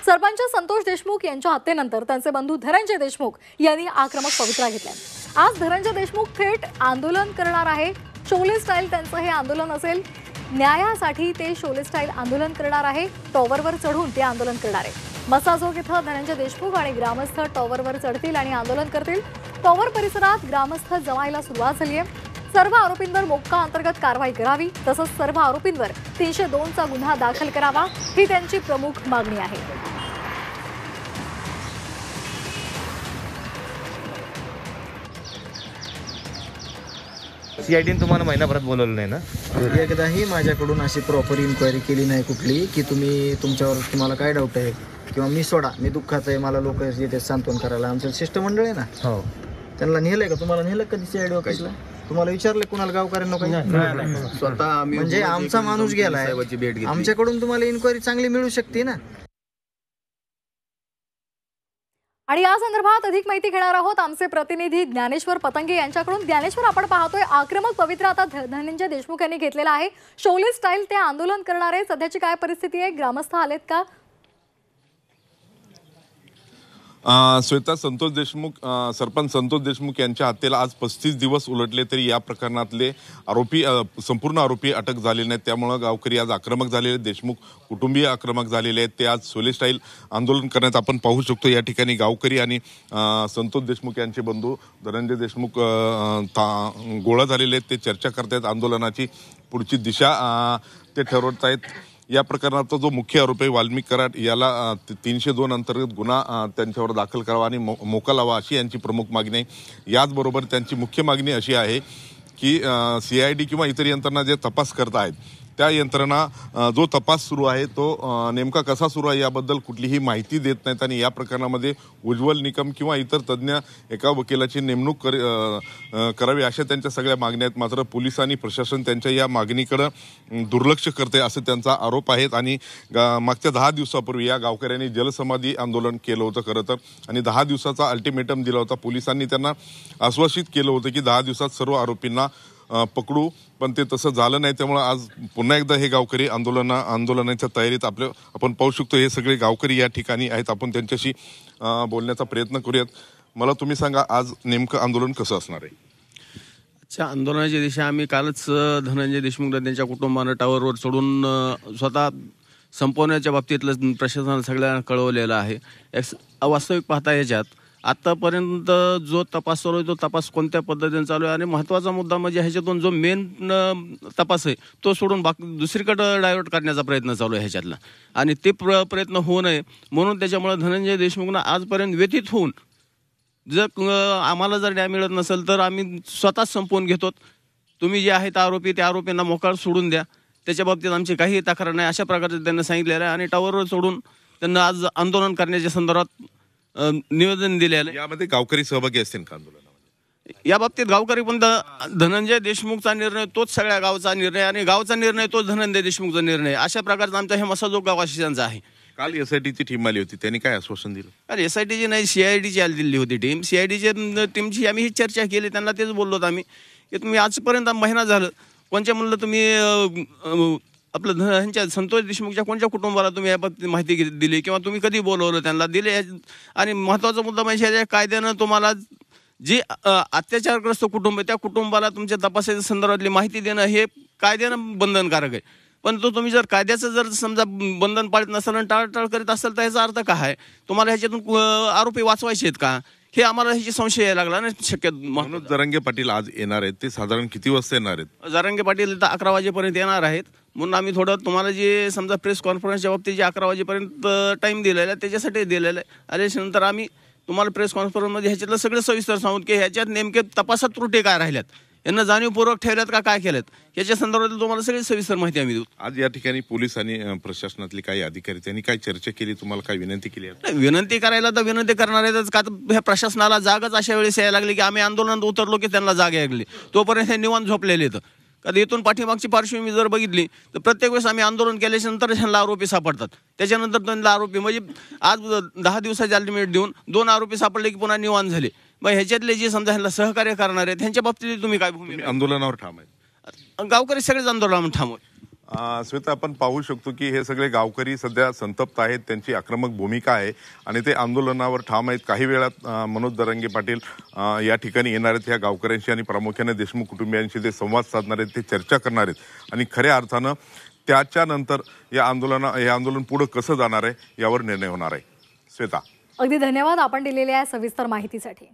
सरपंच संतोष देशमुख यांच्या हत्येनंतर त्यांचे बंधू धनंजय देशमुख यांनी आक्रमक पवित्रा घेतला। आज धनंजय देशमुख थेट आंदोलन करणार आहे। शोले स्टाईल त्यांचं हे आंदोलन असेल। न्यायासाठी ते शोले स्टाईल आंदोलन करणार आहे। टॉवरवर चढून ते आंदोलन करणार आहे। मसाजोग इथं धनंजय देशमुख आणि ग्रामस्थ टॉवरवर चढतील आणि आंदोलन करतील। टॉवर परिसरात ग्रामस्थ जमायला सुरुवात झाली आहे। सर्व आरोपींवर मोक्का अंतर्गत कारवाई करावी, तसंच सर्व आरोपींवर 302 चा गुन्हा दाखल करावा, ही त्यांची प्रमुख मागणी आहे। सीआयडीने तुम्हाला महिनाभरात बोलवलं नाही ना? एकदाही माझ्याकडून अशी प्रॉपर इन्क्वायरी केली नाही कुठली की तुम्हाला काय डाऊट आहे किंवा मी सोडा, मी दुःखात आहे, मला लोक येते सांत्वन करायला। आमचं शिष्टमंडळ आहे ना, हो, त्यांना नेलंय का? तुम्हाला नेलं कधी सीआयडी ऑफिसला? तुम्हाला विचारलं कुणाला गावकऱ्यांना काही? स्वतः म्हणजे आमचा माणूस गेलाय, आमच्याकडून तुम्हाला इन्क्वायरी चांगली मिळू शकते ना। आणि या संदर्भात अधिक माहिती घेणार आहोत आमचे प्रतिनिधी ज्ञानेश्वर पतंगे यांच्याकडून। ज्ञानेश्वर, आपण पाहतोय आक्रमक पवित्रा आता धनंजय देशमुख यांनी घेतलेला आहे। शोले स्टाईल ते आंदोलन करणार आहे। सध्याची काय परिस्थिती आहे? ग्रामस्थ आलेत का? श्वेता, संतोष देशमुख, सरपंच संतोष देशमुख यांच्या हत्येला आज 35 दिवस उलटले तरी या प्रकरणातले संपूर्ण आरोपी अटक झाले नाहीत। त्यामुळे गावकरी आज आक्रमक झालेले, देशमुख कुटुंबीय आक्रमक झालेले आहेत। ते आज शोले स्टाईल आंदोलन करण्यात आपण पाहू शकतो। या ठिकाणी गावकरी आणि संतोष देशमुख यांचे बंधू धनंजय देशमुख गोळा झालेले आहेत। ते चर्चा करतायत, आंदोलनाची पुढची दिशा ते ठरवत आहेत। या प्रकरणाचा जो मुख्य आरोपी वाल्मिक कराड याला 302 अंतर्गत गुन्हा त्यांच्यावर दाखल करावा आणि मोका लावा, अशी यांची प्रमुख मागणी आहे। याचबरोबर त्यांची मुख्य मागणी अशी आहे की सीआयडी किंवा इतर यंत्रणा जे तपास करत आहेत त्या यंत्रणा जो तपास सुरू आहे तो नेमका कसा सुरू आहे याबद्दल कुठलीही माहिती देत नाहीत आणि या प्रकरणामध्ये उज्ज्वल निकम किंवा इतर तज्ज्ञ एका वकिलाची नेमणूक करावी, अशा त्यांच्या सगळ्या मागण्या आहेत। मात्र पोलीस आणि प्रशासन त्यांच्या या मागणीकडे दुर्लक्ष करते, असे त्यांचा आरोप आहे। आणि मागच्या 10 दिवसापूर्वी या गावकऱ्यांनी जलसमाधी आंदोलन केलं होतं खरं तर, आणि 10 दिवसाचा अल्टिमेटम दिला होता। पोलिसांनी त्यांना आश्वासित केलं होतं की 10 दिवसात सर्व आरोपींना पकडू, पण ते तसं झालं नाही। त्यामुळे आज पुन्हा एकदा हे गावकरी आंदोलनाच्या तयारीत आपण पाहू शकतो। हे सगळे गावकरी या ठिकाणी आहेत, आपण त्यांच्याशी बोलण्याचा प्रयत्न करूयात। मला तुम्ही सांगा, आज नेमकं आंदोलन कसं असणार आहे? अच्छा, आंदोलनाची दिशा आम्ही कालच धनंजय देशमुख त्यांच्या कुटुंबानं टावरवर चढून स्वतः संपवण्याच्या बाबतीतलं प्रशासनाला सगळ्यांना कळवलेलं आहे। वास्तविक पाहता याच्यात आतापर्यंत जो तपास चालू आहे तो तपास कोणत्या पद्धतीने चालू आहे, आणि महत्त्वाचा मुद्दा म्हणजे ह्याच्यातून जो मेन तपास आहे तो सोडून बाकी दुसरीकडे डायव्हर्ट करण्याचा प्रयत्न चालू आहे ह्याच्यातला, आणि ते प्रयत्न होऊ नये म्हणून त्याच्यामुळे धनंजय देशमुखना आजपर्यंत व्यथित होऊन जर आम्हाला जर न्याय मिळत नसेल तर आम्ही स्वतःच संपवून घेतो। तुम्ही जे आहेत आरोपी त्या आरोपींना मोकळा सोडून द्या, त्याच्या बाबतीत आमची काही तक्रार नाही, अशा प्रकारचे त्यांना सांगितलेलं आहे। आणि टावरवर सोडून त्यांना आज आंदोलन करण्याच्या संदर्भात निवेदन दिलेलं आहे। यामध्ये गावकरी सहभागी असतील का आंदोलनामध्ये? या बाबतीत गावकरी पण धनंजय देशमुखचा निर्णय तोच सगळ्या गावचा निर्णय, आणि गावचा निर्णय तोच धनंजय देशमुखचा निर्णय, अशा प्रकारचा आमचा हे मसाजोग गाववासियांचा आहे। काल एसआयटीची टीम आली होती, त्यांनी काय आश्वासन दिलं? अरे एसआयटीची नाही, सीआयडीची दिली होती टीम। सीआयडीच्या टीमची आम्ही ही चर्चा केली, त्यांना तेच बोललो होतो आम्ही की तुम्ही आजपर्यंत महिना झालं कोणत्या म्हणलं तुम्ही आपलं ह्यांच्या संतोष देशमुखच्या कोणत्या कुटुंबाला तुम्ही याबाबतीत माहिती दिली किंवा तुम्ही कधी बोलवलं त्यांना दिले? आणि महत्त्वाचा मुद्दा म्हणजे कायद्यानं तुम्हाला जे अत्याचारग्रस्त कुटुंब आहे त्या कुटुंबाला तुमच्या तपासाच्या संदर्भातली माहिती देणं हे कायद्यानं बंधनकारक आहे। पण तुम्ही जर कायद्याचं जर समजा बंधन पाळत नसाल आणि टाळटाळ करीत असाल तर याचा अर्थ काय आहे? तुम्हाला ह्याच्यातून आरोपी वाचवायचे आहेत का, हे आम्हाला ह्याची संशय यायला लागला ना शक्य। मनोज जरांगे पाटील आज येणार आहेत, ते साधारण किती वाजता येणार आहेत? जरांगे पाटील तर 11 वाजेपर्यंत येणार आहेत, म्हणून आम्ही थोडं तुम्हाला जे समजा प्रेस कॉन्फरन्सच्या बाबतीत जे 11 वाजेपर्यंत टाईम दिलेला आहे त्याच्यासाठी दिलेलं आहे। आल्याच्यानंतर आम्ही तुम्हाला प्रेस कॉन्फरन्समध्ये ह्याच्यातलं सगळं सविस्तर सांगू की ह्याच्यात नेमके तपासात त्रुटी काय राहिल्यात, यांना जाणीवपूर्वक ठेवल्यात का काय केल्यात, याच्या संदर्भात तुम्हाला सगळी सविस्तर माहिती आम्ही देऊ। आज या ठिकाणी पोलीस आणि प्रशासनातले काही अधिकारी त्यांनी काय चर्चा केली, तुम्हाला काय विनंती केली? विनंती करायला तर विनंती करणार आहेतच का, तर ह्या प्रशासनाला जागच अशा वेळेस यायला लागली की आम्ही आंदोलनात उतरलो की त्यांना जाग यायला लागली, तोपर्यंत हे निवांत झोपलेले आहेत। कधी इथून पाठीमागची पार्श्वभूमी जर बघितली तर प्रत्येक वेळेस आम्ही आंदोलन केल्याच्या नंतर ह्यांना आरोपी सापडतात, त्याच्यानंतर त्यांना आरोपी म्हणजे आज 10 दिवसाचे अल्टिमेट देऊन 2 आरोपी सापडले की पुन्हा निवांत झाले। मग ह्याच्यातले जे समजा ह्यांना सहकार्य करणार आहेत त्यांच्या बाबतीत तुम्ही काय भूमिका? आंदोलनावर ठाम आहे? गावकरी सगळेच आंदोलनावर ठाम आहेत। श्वेता, आपण पाहू शकतो की हे सगळे गावकरी सध्या संतप्त आहेत, त्यांची आक्रमक भूमिका आहे आणि ते आंदोलनावर ठाम आहेत. काही वेळात मनोज जरांगे पाटील या ठिकाणी येणार आहेत, ह्या गावकऱ्यांशी आणि प्रामुख्याने देशमुख कुटुंबियांशी ते संवाद साधणार आहेत, ते चर्चा करणार आहेत आणि खऱ्या अर्थानं त्याच्यानंतर हे आंदोलन पुढे कसं जाणार आहे यावर निर्णय होणार आहे. श्वेता, अगदी धन्यवाद आपण दिलेल्या या सविस्तर माहितीसाठी.